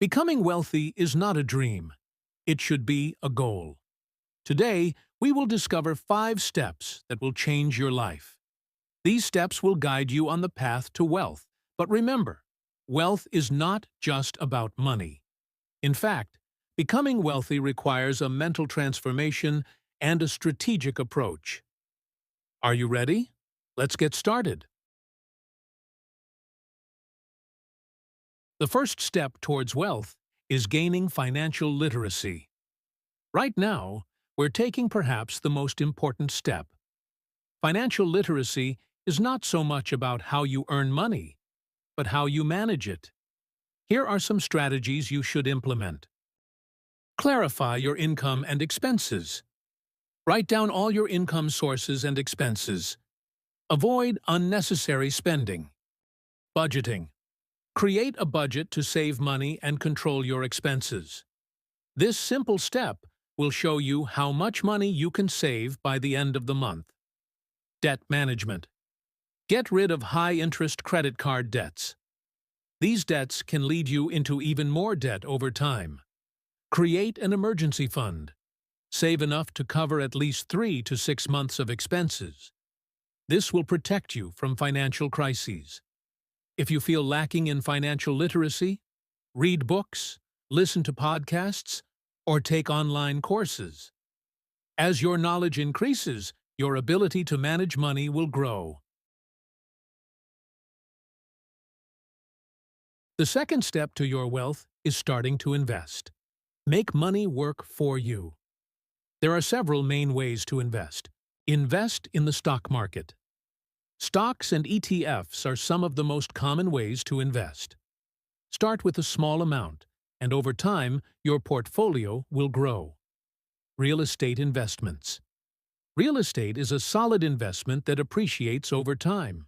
Becoming wealthy is not a dream. It should be a goal. Today, we will discover 5 steps that will change your life. These steps will guide you on the path to wealth. But remember, wealth is not just about money. In fact, becoming wealthy requires a mental transformation and a strategic approach. Are you ready? Let's get started. The first step towards wealth is gaining financial literacy. Right now, we're taking perhaps the most important step. Financial literacy is not so much about how you earn money, but how you manage it. Here are some strategies you should implement. Clarify your income and expenses. Write down all your income sources and expenses. Avoid unnecessary spending. Budgeting. Create a budget to save money and control your expenses. This simple step will show you how much money you can save by the end of the month. Debt management. Get rid of high-interest credit card debts. These debts can lead you into even more debt over time. Create an emergency fund. Save enough to cover at least 3 to 6 months of expenses. This will protect you from financial crises. If you feel lacking in financial literacy, read books, listen to podcasts, or take online courses. As your knowledge increases, your ability to manage money will grow. The second step to your wealth is starting to invest. Make money work for you. There are several main ways to invest. Invest in the stock market. Stocks and ETFs are some of the most common ways to invest. Start with a small amount, and over time, your portfolio will grow. Real estate investments. Real estate is a solid investment that appreciates over time.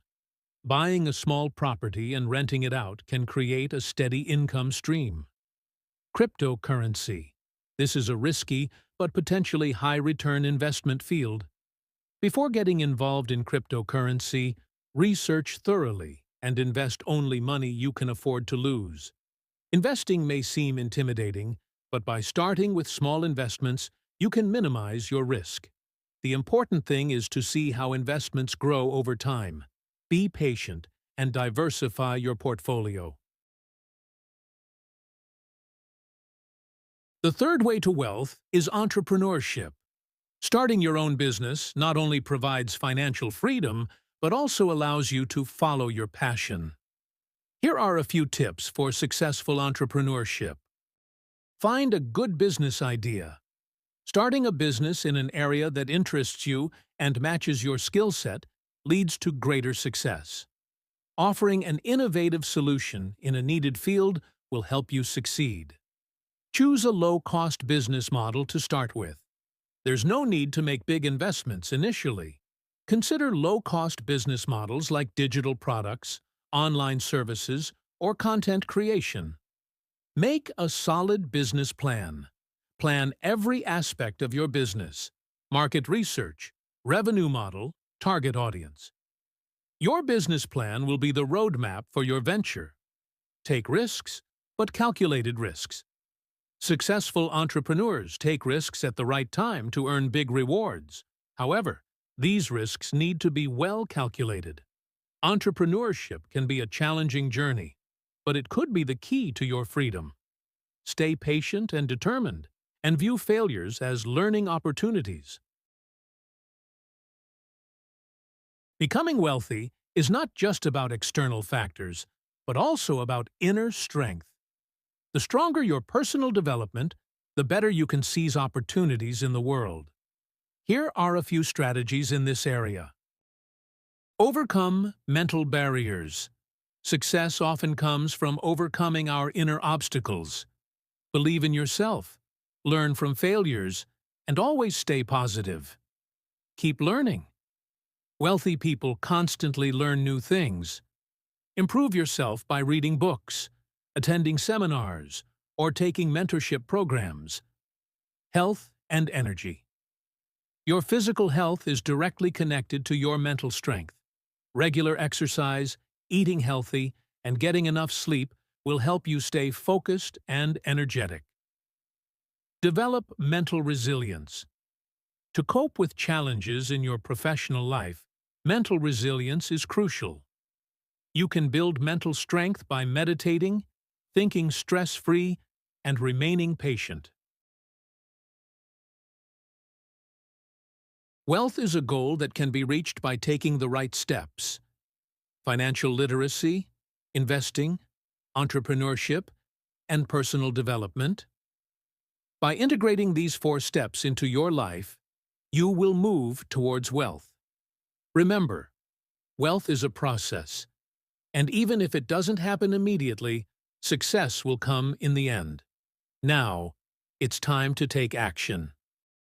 Buying a small property and renting it out can create a steady income stream. Cryptocurrency. This is a risky but potentially high-return investment field. Before getting involved in cryptocurrency, research thoroughly and invest only money you can afford to lose. Investing may seem intimidating, but by starting with small investments, you can minimize your risk. The important thing is to see how investments grow over time. Be patient and diversify your portfolio. The third way to wealth is entrepreneurship. Starting your own business not only provides financial freedom, but also allows you to follow your passion. Here are a few tips for successful entrepreneurship. Find a good business idea. Starting a business in an area that interests you and matches your skill set leads to greater success. Offering an innovative solution in a needed field will help you succeed. Choose a low-cost business model to start with. There's no need to make big investments initially. Consider low-cost business models like digital products, online services, or content creation. Make a solid business plan. Plan every aspect of your business: market research, revenue model, target audience. Your business plan will be the roadmap for your venture. Take risks, but calculated risks. Successful entrepreneurs take risks at the right time to earn big rewards. However, these risks need to be well calculated. Entrepreneurship can be a challenging journey, but it could be the key to your freedom. Stay patient and determined, and view failures as learning opportunities. Becoming wealthy is not just about external factors, but also about inner strength. The stronger your personal development, the better you can seize opportunities in the world. Here are a few strategies in this area. Overcome mental barriers. Success often comes from overcoming our inner obstacles. Believe in yourself, learn from failures, and always stay positive. Keep learning. Wealthy people constantly learn new things. Improve yourself by reading books, attending seminars, or taking mentorship programs. Health and energy. Your physical health is directly connected to your mental strength. Regular exercise, eating healthy, and getting enough sleep will help you stay focused and energetic. Develop mental resilience. To cope with challenges in your professional life, mental resilience is crucial. You can build mental strength by meditating, thinking stress-free, and remaining patient. Wealth is a goal that can be reached by taking the right steps. Financial literacy, investing, entrepreneurship, and personal development. By integrating these 4 steps into your life, you will move towards wealth. Remember, wealth is a process, and even if it doesn't happen immediately, success will come in the end. Now, it's time to take action.